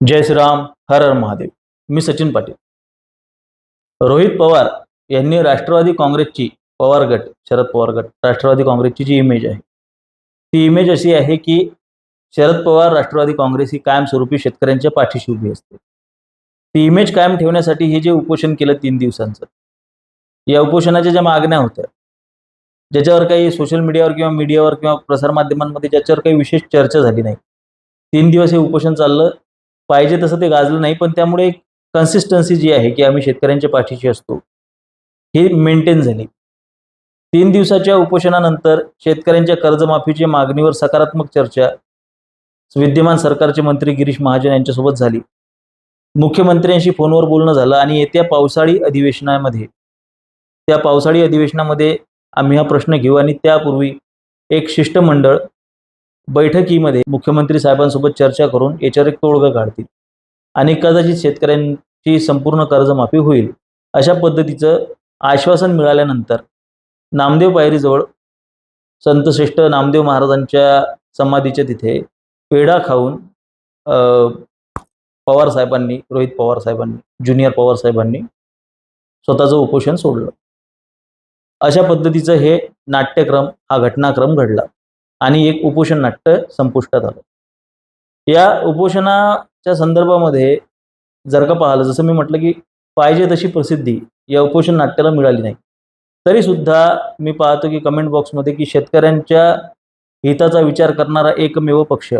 जय श्रीराम, हर हर महादेव. मी सचिन पाटील. रोहित पवार यांनी राष्ट्रवादी काँग्रेसची पवार गट, शरद पवार गट, राष्ट्रवादी काँग्रेसची जी इमेज आहे ती इमेज अशी आहे की शरद पवार राष्ट्रवादी काँग्रेस ही कायमस्वरूपी शेतकऱ्यांच्या पाठीशी उभी असते. ती इमेज कायम ठेवण्यासाठी हे जे उपोषण केलं 3 दिवसांचं, या उपोषणाच्या ज्या मागण्या होत्या, ज्याच्यावर काही सोशल मीडियावर किंवा मीडियावर किंवा प्रसारमाध्यमांमध्ये ज्याच्यावर काही विशेष चर्चा झाली नाही, 3 दिवस हे उपोषण चाललं. पाहिजे तसं ते गाजलं नाही, पण त्यामुळे एक कन्सिस्टन्सी जी आहे की आम्ही शेतकऱ्यांच्या पाठीशी असतो, ही मेंटेन झाली. 3 दिवसाच्या उपोषणानंतर शेतकऱ्यांच्या कर्जमाफीच्या मागणीवर सकारात्मक चर्चा विद्यमान सरकारचे मंत्री गिरीश महाजन यांच्यासोबत झाली. मुख्यमंत्र्यांशी फोनवर बोलणं झालं आणि येत्या पावसाळी अधिवेशनामध्ये आम्ही हा प्रश्न घेऊ आणि त्यापूर्वी एक शिष्टमंडळ बैठकीमध्ये मुख्यमंत्री साहेबांसोबत चर्चा करून याच्यावर एक तोडगा काढतील आणि कदाचित शेतकऱ्यांची संपूर्ण कर्जमाफी होईल, अशा पद्धतीचं आश्वासन मिळाल्यानंतर नामदेव पायरीजवळ संतश्रेष्ठ नामदेव महाराजांच्या समाधीच्या तिथे पेढा खाऊन पवार साहेबांनी, रोहित पवार साहेबांनी, ज्युनियर पवार साहेबांनी स्वतःचं उपोषण सोडलं. अशा पद्धतीचं हे नाट्यक्रम, हा घटनाक्रम घडला आणि एक उपोषण नाट्य संपुष्टात आलं. या उपोषणाच्या संदर्भामध्ये जर का पाहिलं, जसं मी म्हटलं की पाहिजे तशी प्रसिद्धी या उपोषण नाट्याला मिळाली नाही, तरी सुद्धा मी पाहतो की कमेंट बॉक्समध्ये की शेतकऱ्यांच्या हिताचा विचार करणारा एकमेव पक्ष,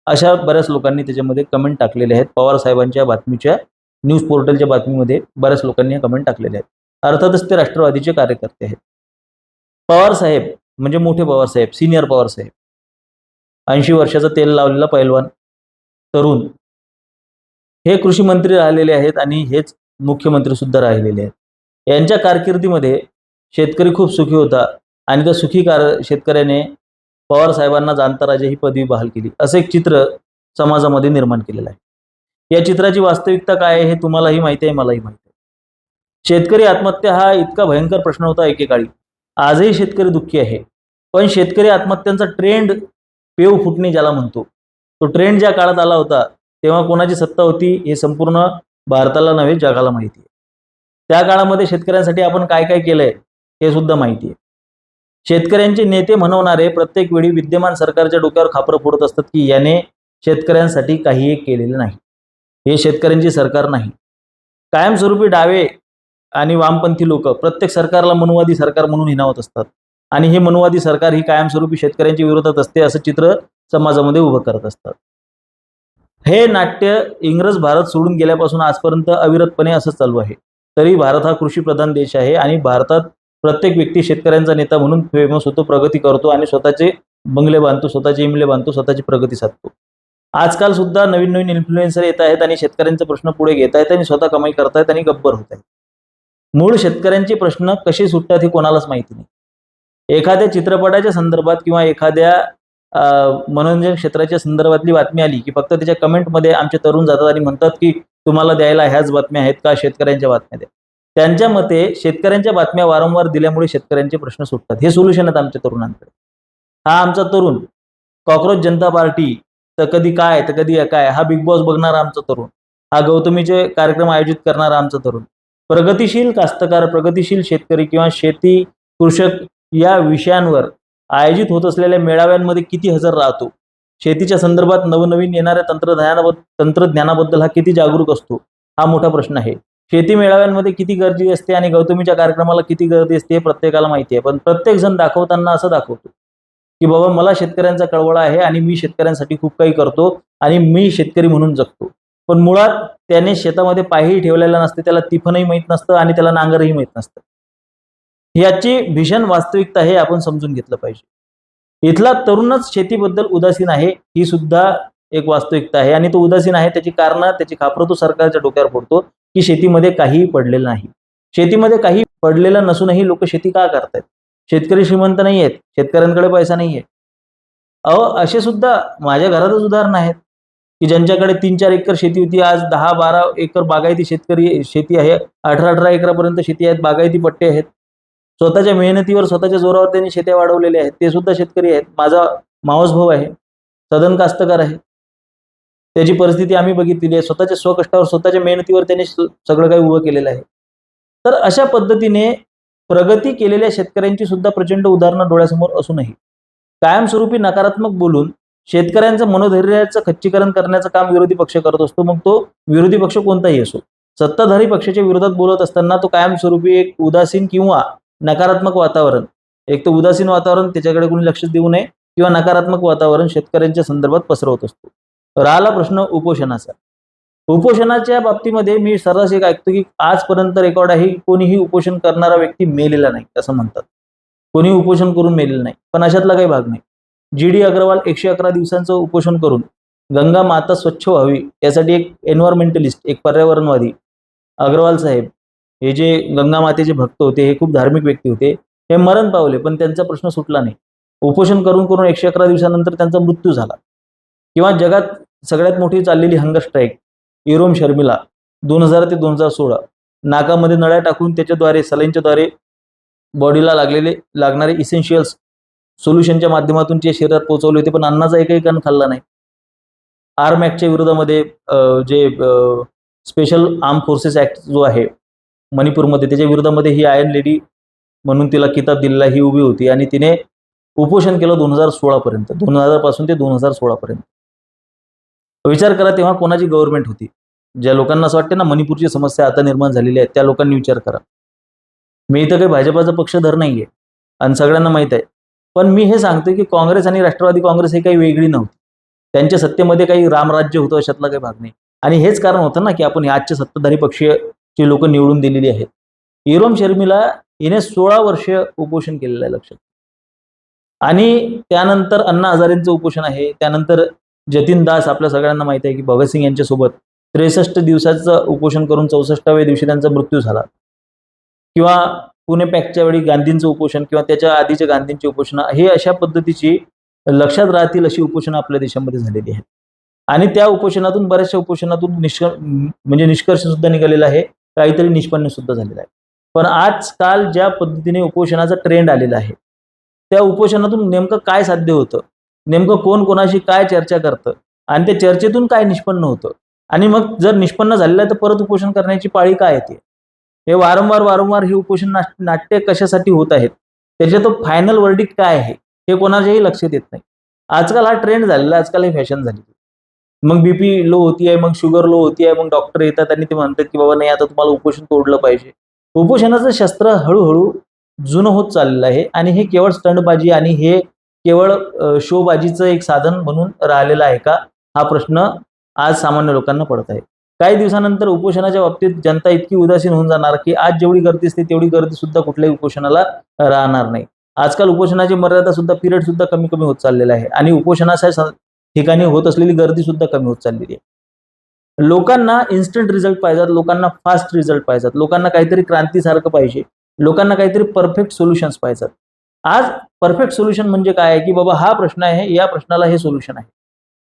अशा बऱ्याच लोकांनी त्याच्यामध्ये कमेंट टाकलेले आहेत. पवार साहेबांच्या बातमीच्या न्यूज पोर्टलच्या बातमीमध्ये बऱ्याच लोकांनी कमेंट टाकलेले आहेत. अर्थातच ते राष्ट्रवादीचे कार्यकर्ते आहेत. पवार साहेब म्हणजे मोठे पवार साहेब, सिनियर पवार साहेब, 80 वर्षाचा तेल लावलेला पैलवान तरुण, हे कृषी मंत्री राहिलेले आहेत आणि हेच मुख्यमंत्री सुद्धा राहिलेले आहेत. यांच्या कारकिर्दीमध्ये शेतकरी खूप सुखी होता आणि त्या सुखी शेतकऱ्याने पवार साहेबांना जाणता राजा ही पदवी बहाल केली, असं एक चित्र समाजामध्ये निर्माण केलेलं आहे. या चित्राची वास्तविकता काय आहे हे तुम्हालाही माहिती आहे, मलाही माहिती आहे. शेतकरी आत्महत्या हा इतका भयंकर प्रश्न होता एकेकाळी. आजही शेतकरी दुःखी आहे, पण शेतकरी आत्महत्यांचा ट्रेंड, पेव फुटणे ज्याला म्हणतो, तो ट्रेंड ज्या काळात आला होता तेव्हा कोणाची सत्ता होती हे संपूर्ण भारताला नव्हे जगाला माहिती आहे. त्या काळामध्ये शेतकऱ्यांसाठी आपण काय काय केलंय हे सुद्धा माहिती आहे. शेतकऱ्यांचे नेते म्हणवणारे प्रत्येक वेळी विद्यमान सरकारच्या डोक्यावर खापरं फोडत असतात की याने शेतकऱ्यांसाठी काही केलेलं नाही, हे शेतकऱ्यांची सरकार नाही. कायमस्वरूपी डावे आणि वामपंथी लोक प्रत्येक सरकारला मनुवादी सरकार म्हणून हिणावत असतात आणि हे मनुवादी सरकार ही कायमस्वरूपी शेतकऱ्यांच्या विरोधात असते असं चित्र समाजामध्ये उभं करत असतात. हे नाट्य इंग्रज भारत सोडून गेल्यापासून आजपर्यंत अविरतपणे असं चालू आहे. तरी भारत हा कृषीप्रधान देश आहे आणि भारतात प्रत्येक व्यक्ती शेतकऱ्यांचा नेता म्हणून फेमस होतो, प्रगती करतो आणि स्वतःचे बंगले बांधतो, स्वतःचे इमले बांधतो, स्वतःची प्रगती साधतो. आजकाल सुद्धा नवीन नवीन इन्फ्लुएन्सर येत आहेत आणि शेतकऱ्यांचे प्रश्न पुढे घेत आहेत आणि स्वतः कमाई करतायत आणि गब्बर होत आहेत. मूळ शेतकऱ्यांचे प्रश्न कसे सुटतात हे कोणालाच माहिती नाही. एखाद्या चित्रपटाच्या संदर्भात किंवा एखाद्या मनोरंजन क्षेत्राच्या संदर्भातली बातमी आली की फक्त त्याच्या कमेंटमध्ये आमचे तरुण जातात आणि म्हणतात की तुम्हाला द्यायला ह्याच बातम्या आहेत का, शेतकऱ्यांच्या बातम्या द्या. त्यांच्या मते शेतकऱ्यांच्या बातम्या वारंवार दिल्यामुळे शेतकऱ्यांचे प्रश्न सुटतात, हे सोल्युशन आहेत आमच्या तरुणांकडे. हा आमचा तरुण कॉक्रोच जनता पार्टी, तर कधी काय तर कधी काय, हा बिग बॉस बघणारा आमचा तरुण, हा गौतमीचे कार्यक्रम आयोजित करणारा आमचा तरुण, प्रगतिशील कास्तकार, प्रगतिशील शेतकरी किंवा शेती, कृषक या विषयांवर आयोजित होत असलेल्या मेळाव्यांमध्ये किती हजर राहतो, शेतीच्या संदर्भात नवनवीन येणाऱ्या तंत्रज्ञानाबद्दल हा किती जागरूक असतो, हा मोठा प्रश्न आहे. शेती मेळाव्यांमध्ये किती गर्दी असते आणि गौतमीच्या कार्यक्रमाला किती गर्दी असते हे प्रत्येकाला माहिती आहे. पण प्रत्येक जण दाखवताना असं दाखवतो की बाबा मला शेतकऱ्यांचा कळवळा आहे आणि मी शेतकऱ्यांसाठी खूप काही करतो आणि मी शेतकरी म्हणून जगतो. पण मुळात त्याने शेतामध्ये पायही ठेवलेला नसते, त्याला तिफनही माहीत नसतं आणि त्याला नांगरही माहीत नसतं. याची भीषण वास्तविकता हे आपण समजून घेतलं पाहिजे. इथला तरुणच शेतीबद्दल उदासीन आहे, ही सुद्धा एक वास्तविकता आहे आणि तो उदासीन आहे त्याची कारणं, त्याची खापरं तो सरकारच्या डोक्यावर फोडतो की शेतीमध्ये काहीही पडलेलं नाही. शेतीमध्ये काही पडलेलं नसूनही लोक शेती का करतायत? शेतकरी श्रीमंत नाही आहेत, शेतकऱ्यांकडे पैसा नाही आहे. असे सुद्धा माझ्या घरातच उदाहरणं आहेत की ज्यांच्याकडे 3-4 एकर शेती होती, आज 10-12 एकर बागायती शेती आहे, 18-18 एकरापर्यंत शेती आहेत, बागायती पट्टे आहेत. स्वतःच्या मेहनतीवर, स्वतःच्या जोरावर त्यांनी शेत्या वाढवलेल्या आहेत, ते सुद्धा शेतकरी आहेत. माझा मावस भाऊ आहे, सदन कास्तकार आहे. त्याची परिस्थिती आम्ही बघितलेली आहे. स्वतःच्या स्वकष्टावर स्वतःच्या मेहनतीवर त्याने सगळं काही उभं केलेलं आहे. तर अशा पद्धतीने प्रगती केलेल्या शेतकऱ्यांची सुद्धा प्रचंड उदाहरणं डोळ्यासमोर असूनही कायमस्वरूपी नकारात्मक बोलून शेतकऱ्यांचं मनोधैर्याचं खच्चीकरण करण्याचं काम विरोधी पक्ष करत असतो. मग तो विरोधी पक्ष कोणताही असो. सत्ताधारी पक्षाच्या विरोधात बोलत असताना तो कायमस्वरूपी एक उदासीन किंवा नकारात्मक वातावरण, एक तर उदासीन वातावरण त्याच्याकडे कोणी लक्ष देऊ नये किंवा नकारात्मक वातावरण शेतकऱ्यांच्या संदर्भात पसरवत असतो. राहिला प्रश्न उपोषणाचा. उपोषणाच्या बाबतीमध्ये मी सर्रास एक ऐकतो की आजपर्यंत रेकॉर्ड आहे कोणीही उपोषण करणारा व्यक्ती मेलेला नाही असं म्हणतात. कोणी उपोषण करून मेलेलं नाही. पण अशातला काही भाग नाही. GD अग्रवाल 111 दिवसांचं उपोषण करून गंगा माता स्वच्छ व्हावी यासाठी एक एन्व्हायरमेंटलिस्ट, एक पर्यावरणवादी अग्रवाल साहेब, हे जे गंगा मातेचे भक्त होते, हे खूप धार्मिक व्यक्ती होते, हे मरण पावले पण त्यांचा प्रश्न सुटला नाही. उपोषण करून 111 दिवसानंतर त्यांचा मृत्यू झाला. किंवा जगात सगळ्यात मोठी चाललेली हंगर स्ट्राईक इरोम शर्मिला 2000 ते 2016 नाकामध्ये नळ्या टाकून त्याच्याद्वारे सलाईनच्याद्वारे बॉडीला लागणारे इसेन्शियल्स सोल्युशनच्या माध्यमातून ते शरीरात पोहोचवले होते, पण अन्नाचा एकही कण खाल्ला नाही. आर्म ॲक्टच्या विरोधामध्ये जे स्पेशल आर्म फोर्सेस ॲक्ट जो आहे मणिपूरमध्ये, त्याच्या विरोधामध्ये ही आयर्न लेडी म्हणून तिला किताब दिलेला ही उभी होती आणि तिने उपोषण केलं 2016 पर्यंत, 2000 पासून ते 2016 पर्यंत. विचार करा तेव्हा कोणाची गव्हर्नमेंट होती. ज्या लोकांना असं वाटते ना मणिपूरची समस्या आता निर्माण झालेली आहे, त्या लोकांनी विचार करा. मी इथं काही भाजपाचा पक्षधर नाहीये आणि सगळ्यांना माहित आहे. पण मी हे सांगतो की काँग्रेस आणि राष्ट्रवादी काँग्रेस हे काही वेगळी नव्हती. त्यांच्या सत्तेमध्ये काही रामराज्य होतं अशातला काही भाग नाही. आणि हेच कारण होतं ना की आपण आजचे सत्ताधारी पक्षीय लोक निवडून दिलेली आहेत. इरोम शर्मिला हिने 16 वर्ष उपोषण केलेलं आहे लक्षात. आणि त्यानंतर अण्णा हजारेंचं उपोषण आहे. त्यानंतर जतीन दास आपल्या सगळ्यांना माहिती आहे की भगतसिंग यांच्यासोबत 63 दिवसाचं उपोषण करून 64व्या दिवशी त्यांचा मृत्यू झाला. किंवा पुणे पॅकच्या वेळी गांधींचं उपोषण किंवा त्याच्या आधीचे गांधींचे उपोषण, हे अशा पद्धतीची लक्षात राहतील अशी उपोषणं आपल्या देशामध्ये झालेली आहेत. आणि त्या उपोषणातून बऱ्याचशा उपोषणातून निष्कर्ष सुद्धा निघालेला आहे, काहीतरी निष्पन्न सुद्धा झालेला आहे. पण आजकाल ज्या पद्धतीने उपोषणाचा ट्रेंड आलेला आहे, त्या उपोषणातून नेमकं काय साध्य होतं, नेमकं कोण कोणाशी काय चर्चा करतं आणि त्या चर्चेतून काय निष्पन्न होतं, आणि मग जर निष्पन्न झालेलं आहे तर परत उपोषण करण्याची पाळी काय येते. हे वारंवार हे उपोषण नाट्य कशासाठी होत आहेत, त्याच्या तो फायनल वर्डिक्ट काय आहे हे कोणाच्याही लक्षात येत नाही. आजकाल हा ट्रेंड झालेला, आजकाल ही फॅशन झाली. मग बीपी लो होती आहे, मग शुगर लो होती आहे, मग डॉक्टर येतात आणि ते म्हणतात की बाबा नाही आता तुम्हाला उपोषण तोडलं पाहिजे. उपोषणाचं शस्त्र हळूहळू जुनं होत चाललेलं आहे आणि हे केवळ स्टंटबाजी आणि हे केवळ शोबाजीचं एक साधन म्हणून राहिलेलं आहे का, हा प्रश्न आज सामान्य लोकांना पडत आहे. काही दिवसानंतर उपोषणाच्या बाबतीत जनता इतकी उदासीन होऊन जाणार की आज जेवढी गर्दी असते तेवढी गर्दी सुद्धा कुठल्याही उपोषणाला राहणार नाही. आजकाल उपोषणाची मर्यादा सुद्धा, पिरियड सुद्धा कमी होत चाललेला आहे आणि उपोषणाच्या ठिकाणी होत असलेली गर्दी सुद्धा कमी होत चाललेली आहे. लोकांना इन्स्टंट रिझल्ट पाहिजेत, लोकांना फास्ट रिझल्ट पाहिजेत, लोकांना काहीतरी क्रांतीसारखं पाहिजे, लोकांना काहीतरी परफेक्ट सोल्युशन्स पाहिजेत. आज परफेक्ट सोल्युशन म्हणजे काय आहे की बाबा हा प्रश्न आहे, या प्रश्नाला हे सोल्युशन आहे,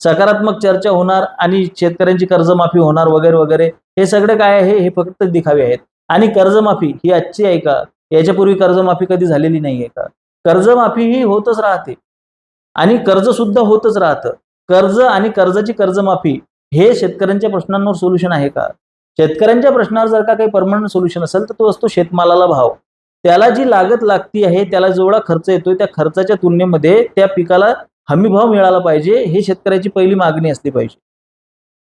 सकारात्मक चर्चा होणार आणि शेतकऱ्यांची कर्जमाफी होणार वगैरे वगैरे. हे सगळे काय आहे, हे फक्त दिखावे आहेत. आणि कर्जमाफी ही आजची आहे का, याच्यापूर्वी कर्जमाफी कधी झालेली नाही आहे का? कर्जमाफी ही होतच राहते आणि कर्ज सुद्धा होतच राहतं. कर्ज आणि कर्जाची कर्जमाफी हे शेतकऱ्यांच्या प्रश्नांवर सोल्युशन आहे का? शेतकऱ्यांच्या प्रश्नावर जर का काही परमनंट सोल्युशन असेल तर तो असतो शेतमालाला भाव. त्याला जी लागत लागती आहे, त्याला जेवढा खर्च येतोय त्या खर्चाच्या तुलनेमध्ये त्या पिकाला हमीभाव मिळाला पाहिजे, हे शेतकऱ्याची पहिली मागणी असली पाहिजे.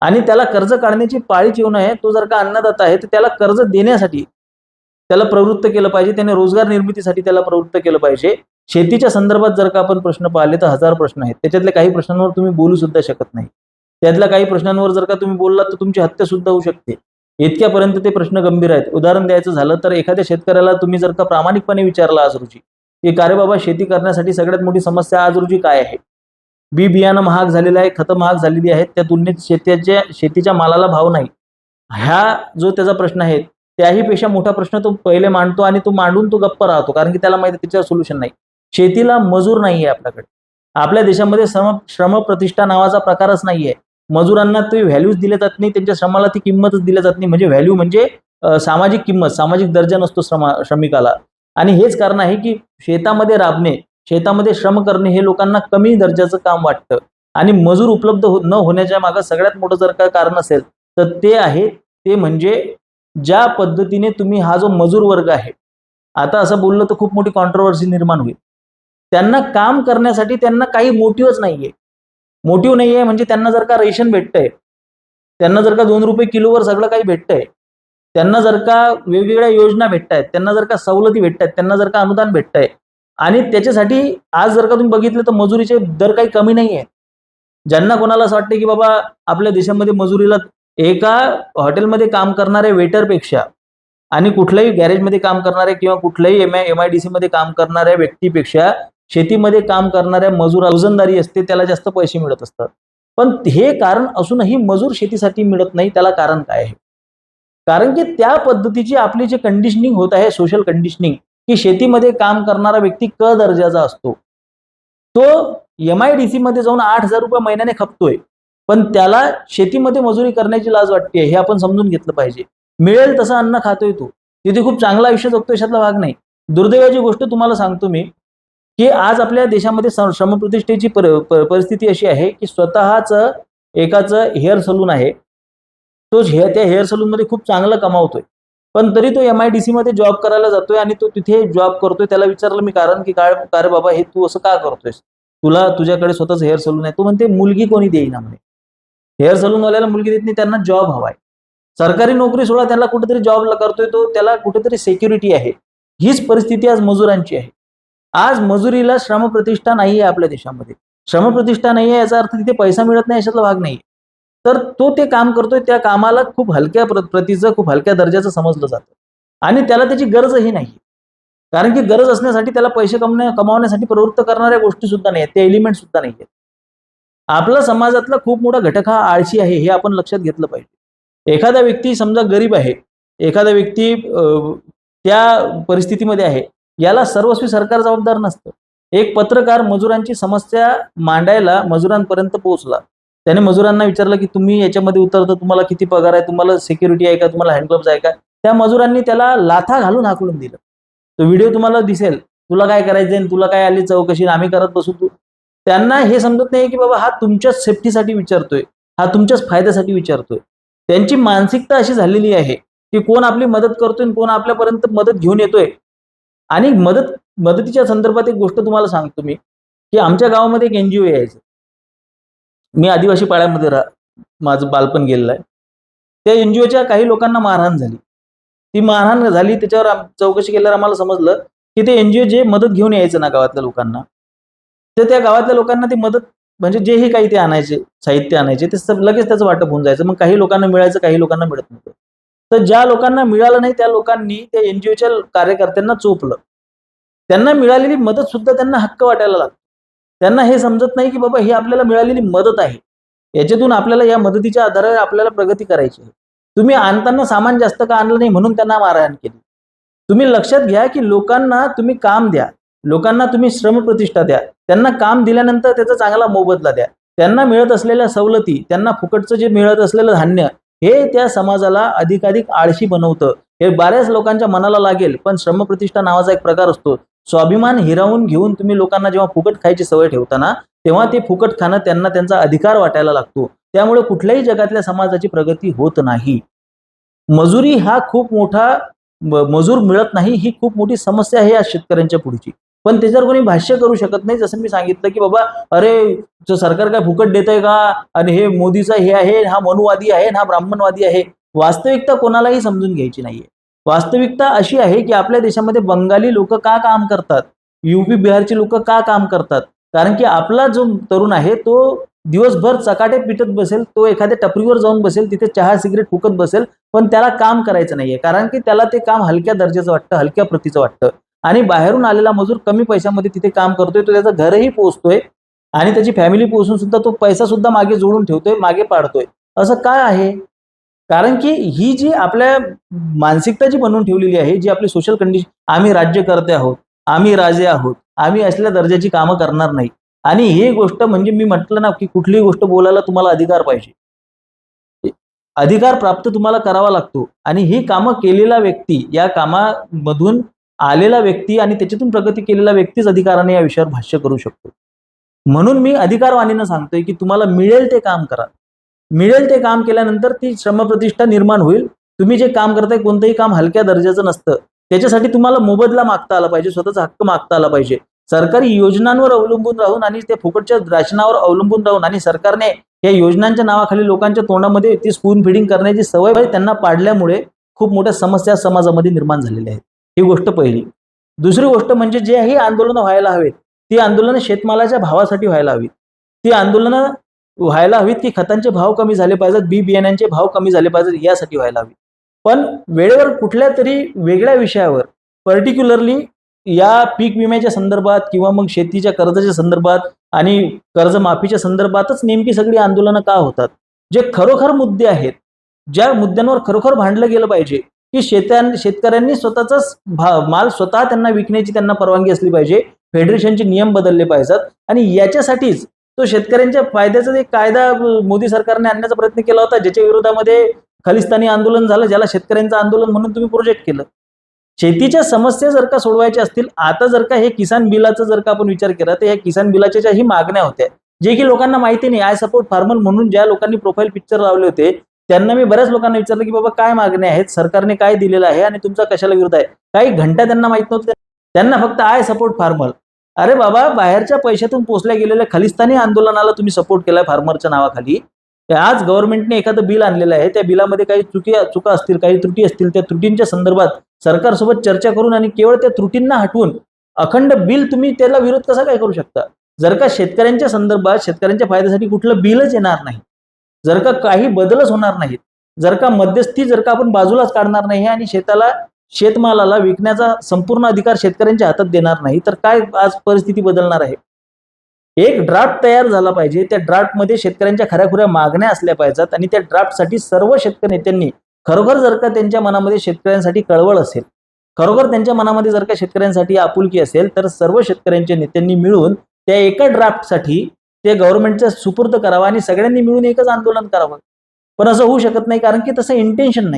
आणि त्याला कर्ज काढण्याची पाळीच येऊ नये. तो जर का अन्नदाता आहे तर त्याला कर्ज देण्यासाठी त्याला प्रवृत्त केलं पाहिजे, त्याने रोजगार निर्मितीसाठी त्याला प्रवृत्त केलं पाहिजे. शेतीच्या संदर्भात जर का आपण प्रश्न पाहिले तर हजार प्रश्न आहेत. त्याच्यातल्या काही प्रश्नांवर तुम्ही बोलू सुद्धा शकत नाही. त्यातल्या काही प्रश्नांवर जर का तुम्ही बोललात तर तुमची हत्या सुद्धा होऊ शकते. इतक्यापर्यंत ते प्रश्न गंभीर आहेत. उदाहरण द्यायचं झालं तर एखाद्या शेतकऱ्याला तुम्ही जर का प्रामाणिकपणे विचारला आज रोजी की का रे बाबा शेती करण्यासाठी सगळ्यात मोठी समस्या आज रोजी काय आहे, बी बियाणं महाग झालेलं आहे, खतं महाग झालेली आहेत, त्या तुलनेत शेतीच्या मालाला भाव नाही, हा जो त्याचा प्रश्न आहे त्याही पेक्षा मोठा प्रश्न तो पहिले मांडतो आणि तो मांडून तो गप्प राहतो, कारण की त्याला माहिती त्याच्यावर सोल्युशन नाही. शेतीला मजूर नाहीये आपल्याकडे. आपल्या देशामध्ये श्रम प्रतिष्ठा नावाचा प्रकारच नाहीये. मजुरांना ते व्हॅल्यूज दिले जात नाही, त्यांच्या श्रमाला ती किंमतच दिली जात नाही. म्हणजे व्हॅल्यू म्हणजे सामाजिक किंमत, सामाजिक दर्जा नसतो श्रमिकाला. आणि हेच कारण आहे की शेतामध्ये राबणे, शेतामध्ये श्रम करणे हे लोकांना कमी दर्जाचं काम वाटतं आणि मजूर उपलब्ध न होण्याच्या मागे सगळ्यात मोठं जर का कारण असेल तर ते आहे, ते म्हणजे ज्या पद्धतीने तुम्ही हा जो मजूर वर्ग आहे, आता असं बोललं तर खूप मोठी कॉन्ट्रोवर्सी निर्माण होईल. त्यांना काम करण्यासाठी त्यांना काही मोटिव्हच नाहीये. मोटिव्ह नाहीये म्हणजे त्यांना जर का रेशन भेटतंय, त्यांना जर का ₹2 किलोवर सगळं काही भेटतंय, त्यांना जर का वेगवेगळ्या योजना भेटतायत, त्यांना जर का सवलती भेटतायत, त्यांना जर का अनुदान भेटतंय आणि त्याच्यासाठी आज जर का तुम्ही बघितलं तर मजुरीचे दर काही कमी नाहीये. ज्यांना कोणाला असं वाटतं की बाबा आपल्या देशामध्ये मजुरीला एका हॉटेलमध्ये काम करणाऱ्या वेटरपेक्षा आणि कुठल्याही गॅरेजमध्ये काम करणाऱ्या किंवा कुठल्याही MIDC मध्ये काम करणाऱ्या व्यक्तीपेक्षा शेतीमध्ये काम करणाऱ्या मजूर रोजंदारी असते त्याला जास्त पैसे मिळत असतात. पण हे कारण असूनही मजूर शेतीसाठी मिळत नाही, त्याला कारण काय आहे? कारण की त्या पद्धतीची आपली जी कंडिशनिंग होत आहे, सोशल कंडिशनिंग, की शेतीमध्ये काम करणारा व्यक्ती क दर्जाचा असतो. तो MIDC मध्ये जाऊन ₹8,000 महिन्याने खपतोय. पण त्याला शेतीमध्ये मजुरी करण्याची लाज वाटते, हे आपण समजून घेतलं पाहिजे. मिळेल तसं अन्न खातोय तो. तिथे खूप चांगलं आयुष्य जगतोय याच्यातला भाग नाही. दुर्दैवाची गोष्ट तुम्हाला सांगतो मी, की आज आपल्या देशामध्ये श्रमप्रतिष्ठेची परिस्थिती अशी आहे, की स्वतःचं एकाचं हेअर सलून आहे. तो त्या हेअर सलूनमध्ये खूप चांगलं कमावतोय. पण तरी तो MIDC मध्ये जॉब करायला जातोय आणि तो तिथे जॉब करतोय. त्याला विचारलं मी कारण, की काय का रे बाबा हे तू असं का करतोयस? तुला तुझ्याकडे स्वतःच हेअर सलून आहे. तो म्हणते मुलगी कोणी देईना म्हणे. हेअर सलूनवाल्याला मुलगी देत नाही, त्यांना जॉब हवाय. सरकारी नोकरी सोडा, त्याला कुठेतरी जॉब करतोय तो, त्याला कुठेतरी सिक्युरिटी आहे. हीच परिस्थिती आज मजुरांची आहे. आज मजुरीला श्रमप्रतिष्ठा नाहीये आपल्या देशामध्ये. श्रमप्रतिष्ठा नाहीये याचा अर्थ तिथे पैसा मिळत नाही याच्यातला भाग नाहीये. तर तो ते काम करतोय, त्या कामाला खूप हलक्या प्रतीचं, खूप हलक्या दर्जाचं समजलं जातं आणि त्याला त्याची गरजही नाही. कारण की गरज असण्यासाठी त्याला पैसे कमावण्यासाठी प्रवृत्त करणाऱ्या गोष्टी सुद्धा नाहीयेत, ते एलिमेंट सुद्धा नाहीयेत. आपला समाजातला खूप मोठा घटक हा आळशी आहे, हे आपण लक्षात घेतलं पाहिजे. एखादा व्यक्ती समजा गरीब आहे, एखादा व्यक्ती त्या परिस्थितीमध्ये आहे, याला सर्वस्वी सरकार जबाबदार नसतं. एक पत्रकार मजुरांची समस्या मांडायला मजुरांपर्यंत पोहोचला. त्याने मजुरांना विचारलं, की तुम्ही याच्यामध्ये उतरता, तुम्हाला किती पगार आहे, तुम्हाला सिक्युरिटी आहे का, तुम्हाला हँडग्लोव्हज आहे का? त्या मजुरांनी त्याला लाथा घालून हाकलून दिलं. तो व्हिडिओ तुम्हाला दिसेल. तुला काय करायचंय, तुला काय आली चौकशी, आम्ही करत बसू. त्यांना हे समजत नाही, की बाबा हा तुमच्याच सेफ्टीसाठी विचारतोय, हा तुमच्याच फायद्यासाठी विचारतोय. त्यांची मानसिकता अशी झालेली आहे, की कोण आपली मदत करतोय आणि कोण आपल्यापर्यंत मदत घेऊन येतोय. आणि मदतीच्या संदर्भात एक गोष्ट तुम्हाला सांगतो मी, की आमच्या गावामध्ये एक NGO यायचं. मी आदिवासी पाड्यामध्ये माझं बालपण गेलेलं आहे. त्या NGOच्या काही लोकांना मारहाण झाली. ती मारहाण झाली त्याच्यावर चौकशी केल्यावर आम्हाला समजलं, की ते NGO जे मदत घेऊन यायचं ना गावातल्या लोकांना, तर त्या गावातल्या लोकांना ती मदत म्हणजे जेही काही ते आणायचे, साहित्य आणायचे, ते लगेच त्याचं वाटप होऊन जायचं. मग काही लोकांना मिळायचं, काही लोकांना मिळत नव्हतं. तर ज्या लोकांना मिळालं नाही त्या लोकांनी त्या NGOच्या कार्यकर्त्यांना चोपलं. त्यांना मिळालेली मदत सुद्धा त्यांना हक्क वाटायला लागतो. त्यांना हे समजत नाही, की बाबा ही आपल्याला मिळालेली मदत आहे. याच्यातून आपल्याला या मदतीच्या आधारे आपल्याला प्रगती करायची आहे. तुम्ही आणताना सामान जास्त का आणलं नाही म्हणून त्यांना मारहाण केली. तुम्ही लक्षात घ्या, की लोकांना तुम्ही काम द्या. लोकांना तुम्ही श्रमप्रतिष्ठा द्या. त्यांना काम दिल्यानंतर त्याचा चांगला मोबदला द्या. त्यांना मिळत असलेल्या सवलती, त्यांना फुकटचं जे मिळत असलेलं धान्य, हे त्या समाजाला अधिकाधिक आळशी बनवतं. हे बऱ्याच लोकांच्या मनाला लागेल, पण श्रमप्रतिष्ठा नावाचा एक प्रकार असतो. स्वाभिमान हिरावून घेऊन तुम्ही लोकांना जेव्हा फुकट खायची सवय ठेवता ना, तेव्हा ते फुकट खाणं त्यांना त्यांचा अधिकार वाटायला लागतो. त्यामुळे कुठल्याही जगातल्या समाजाची प्रगती होत नाही. मजुरी हा खूप मोठा मजूर मिळत नाही, ही खूप मोठी समस्या आहे या शेतकऱ्यांच्या पुढची. पण त्याच्यावर कोणी भाष्य करू शकत नाही. जसं मी सांगितलं, की बाबा अरे सरकार काय फुकट देतंय का? आणि हे मोदीचा हे आहे, हा मनुवादी आहे, हा ब्राह्मणवादी आहे. वास्तविकता कोणालाही समजून घ्यायची नाहीये. वास्तविकता अशी आहे, की आपल्या देशामध्ये बंगाली लोक का काम करतात? UP बिहारची लोक का काम करतात? कारण की आपला जो तरुण आहे तो दिवसभर चकाटे पिटत बसेल, तो एखाद्या टपरीवर जाऊन बसेल, तिथे चहा सिगरेट फुकत बसेल, पण त्याला काम करायचं नाहीये. कारण की त्याला ते काम हलक्या दर्जाचं वाटतं, हलक्या प्रतीचं वाटतं. आणि बाहेरून आलेला मजूर कमी पैशामध्ये तिथे काम करतोय, तो त्याचं घरही पोहोचतोय आणि त्याची फॅमिली पोहोचून सुद्धा तो पैसा सुद्धा मागे जोडून ठेवतोय, मागे पाडतोय. असं काय आहे? कारण की ही जी आपल्या मानसिकता जी बनवून ठेवलेली आहे, जी आपली सोशल कंडिशन, आम्ही राज्यकर्ते आहोत, आम्ही राजे आहोत, आम्ही असल्या दर्जाची कामं करणार नाही. आणि ही गोष्ट म्हणजे मी म्हटलं ना, की कुठलीही गोष्ट बोलायला तुम्हाला अधिकार पाहिजे. अधिकार प्राप्त तुम्हाला करावा लागतो आणि ही कामं केलेला व्यक्ती, या कामामधून आलेला व्यक्ती आणि त्याच्यातून प्रगती केलेला व्यक्तीच अधिकाराने या विषयावर भाष्य करू शकतो. म्हणून मी अधिकारवाणीनं सांगतोय की तुम्हाला मिळेल ते काम करा. मिळेल ते काम केल्यानंतर ती श्रमप्रतिष्ठा निर्माण होईल. तुम्ही जे काम करताय कोणतंही काम हलक्या दर्जाचं नसतं. त्याच्यासाठी तुम्हाला मोबदला मागता आला पाहिजे, स्वतःचा हक्क मागता आला पाहिजे. सरकारी योजनांवर अवलंबून राहून आणि त्या फुकटच्या राशनावर अवलंबून राहून आणि सरकारने या योजनांच्या नावाखाली लोकांच्या तोंडामध्ये ती स्पून फिडिंग करण्याची सवय त्यांना पाडल्यामुळे खूप मोठ्या समस्या समाजामध्ये निर्माण झालेल्या आहेत. ही गोष्ट पहिली. दुसरी गोष्ट म्हणजे जे ही आंदोलनं व्हायला हवेत ती आंदोलनं शेतमालाच्या भावासाठी व्हायला हवीत. ती आंदोलनं व्हायला हवीत की खतांचे भाव कमी झाले पाहिजेत, बी बियाण्यांचे भाव कमी झाले पाहिजेत यासाठी व्हायला हवी. पण वेळेवर कुठल्या तरी वेगळ्या विषयावर पर्टिक्युलरली या पीक विम्याच्या संदर्भात किंवा मग शेतीच्या कर्जाच्या संदर्भात आणि कर्जमाफीच्या संदर्भातच नेमकी सगळी आंदोलनं का होतात? जे खरोखर मुद्दे आहेत, ज्या मुद्द्यांवर खरोखर भांडलं गेलं पाहिजे की शेतकऱ्यांनी स्वतःचाच माल स्वतः त्यांना विकण्याची त्यांना परवानगी असली पाहिजे, फेडरेशनचे नियम बदलले पाहिजेत आणि याच्यासाठीच तो शेतकऱ्यांच्या फायद्याचा एक कायदा मोदी सरकारने आणण्याचा प्रयत्न केला होता, ज्याच्या विरोधामध्ये खलिस्तानी आंदोलन झालं, ज्याला शेतकऱ्यांचं आंदोलन म्हणून तुम्ही प्रोजेक्ट केलं. शेतीच्या समस्या जर का सोडवायच्या असतील, आता जर का हे किसान बिलाचा जर का आपण विचार केला तर या किसान बिलाच्या ज्याही मागण्या होत्या, जे की लोकांना माहिती नाही, आय सपोर्ट फार्मर म्हणून ज्या लोकांनी प्रोफाईल पिक्चर लावले होते त्यांना मी बऱ्याच लोकांना विचारलं की बाबा काय मागण्या आहेत, सरकारने काय दिलेलं आहे आणि तुमचा कशाला विरोध आहे. काही घंटा त्यांना माहित नव्हतं. त्यांना फक्त आय सपोर्ट फार्मर. अरे बाबा, बाहेरच्या पैशातून पोचल्या गेलेल्या खलिस्तानी आंदोलनाला तुम्ही सपोर्ट केलाय फार्मरच्या नावाखाली. आज गव्हर्नमेंटने एखादं बिल आणलेलं आहे, त्या बिलामध्ये काही चुका असतील, काही त्रुटी असतील, त्या त्रुटींच्या संदर्भात सरकारसोबत चर्चा करून आणि केवळ त्या त्रुटींना हटवून अखंड बिल तुम्ही त्याला विरोध कसा काय करू शकता? जर का शेतकऱ्यांच्या संदर्भात शेतकऱ्यांच्या फायद्यासाठी कुठलं बिलच येणार नाही, जर का काही बदलच होणार नाहीत, जर का मध्यस्थी जर का आपण बाजूलाच काढणार नाही आणि शेतमालाला विकण्याचा संपूर्ण अधिकार शेतकऱ्यांच्या हातात देणार नाही, तर काय आज परिस्थिती बदलणार आहे? एक ड्राफ्ट तयार झाला पाहिजे. त्या ड्राफ्टमध्ये शेतकऱ्यांच्या खऱ्याखुऱ्या मागण्या असल्या पाहिजेत आणि त्या ड्राफ्टसाठी सर्व शेतकरी नेत्यांनी खरोखर जर का त्यांच्या मनामध्ये शेतकऱ्यांसाठी कळवळ असेल, खरोखर त्यांच्या मनामध्ये जर का शेतकऱ्यांसाठी आपुलकी असेल, तर सर्व शेतकऱ्यांच्या नेत्यांनी मिळून त्या एका ड्राफ्टसाठी ते गव्हर्नमेंटच्या सुपूर्द करावा आणि सगळ्यांनी मिळून एकच आंदोलन करावं. पण असं होऊ शकत नाही, कारण की तसं इंटेन्शन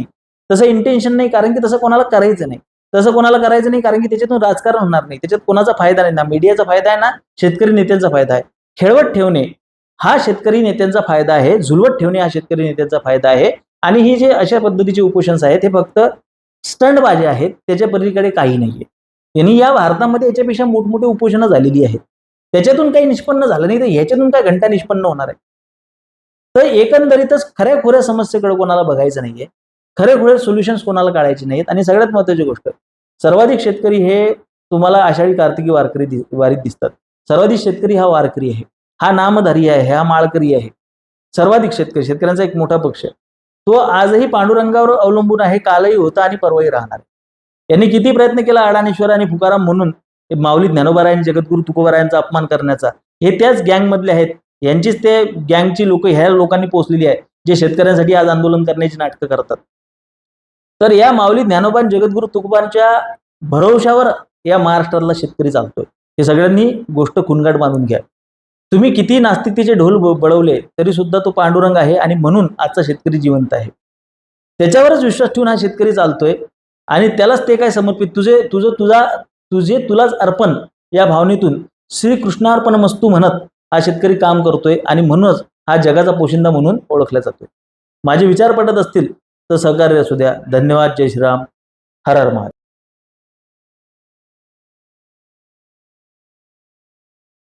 नाही. कारण की तसं कोणाला करायचं नाही. कारण की त्याच्यातून राजकारण होणार नाही. त्याच्यात कोणाचा फायदा नाही, ना मीडियाचा फायदा आहे, ना शेतकरी नेत्यांचा फायदा आहे. खेळवत ठेवणे हा शेतकरी नेत्यांचा फायदा आहे, झुलवत ठेवणे हा शेतकरी नेत्यांचा फायदा आहे. आणि ही जे अशा पद्धतीचे उपोषण आहेत हे फक्त स्टंटबाजी आहेत, त्याच्या पलीकडे काही नाहीये. यांनी या भारतामध्ये याच्यापेक्षा मोठमोठे उपोषणं झालेली आहेत. त्याच्यातून काही निष्पन्न झालं नाही तर ह्याच्यातून काय घंटा निष्पन्न होणार आहे? तर एकंदरीतच खऱ्याखुऱ्या समस्येकडे कोणाला बघायचं नाहीये, खरेखुरे सोल्युशन्स कोणाला काढायचे नाहीत. आणि सगळ्यात महत्त्वाची गोष्ट, सर्वाधिक शेतकरी हे तुम्हाला आषाढी कार्तिकी वारीत दिसतात. सर्वाधिक शेतकरी हा वारकरी आहे, हा नामधारी आहे, हा माळकरी आहे. सर्वाधिक शेतकऱ्यांचा एक मोठा पक्ष आहे. तो आजही पांडुरंगावर अवलंबून आहे, कालही होता आणि परवाही राहणार. यांनी किती प्रयत्न केला अडाणेश्वर आणि फुकाराम म्हणून माऊली ज्ञानोबारायन जगद्गुरु तुकोबारायांचा अपमान करण्याचा. हे त्याच गँगमधले आहेत, यांचीच ते गँगची लोक ह्या लोकांनी पोचलेली आहे जे शेतकऱ्यांसाठी आज आंदोलन करण्याची नाटकं करतात. तर या माऊली ज्ञानोबा जगद्गुरु तुकोबांच्या भरवशावर या महाराष्ट्रातला शेतकरी चालतोय. हे सगळ्यांनी गोष्ट खुणगाट बांधून घ्या. तुम्ही किती नास्तिकतेचे ढोल बळवले तरी सुद्धा तो पांडुरंग आहे आणि म्हणून आजचा शेतकरी जिवंत आहे. त्याच्यावरच विश्वास ठेवून हा शेतकरी चालतोय आणि त्यालाच ते काय समर्पित तुलाच अर्पण या भावनेतून श्रीकृष्णार्पण मस्तू म्हणत हा शेतकरी काम करतोय आणि म्हणूनच हा जगाचा पोशिंदा म्हणून ओळखला जातोय. माझे विचार पटत असतील तर सहकार्य असू द्या. धन्यवाद. जय श्रीराम. हर हर महादेव.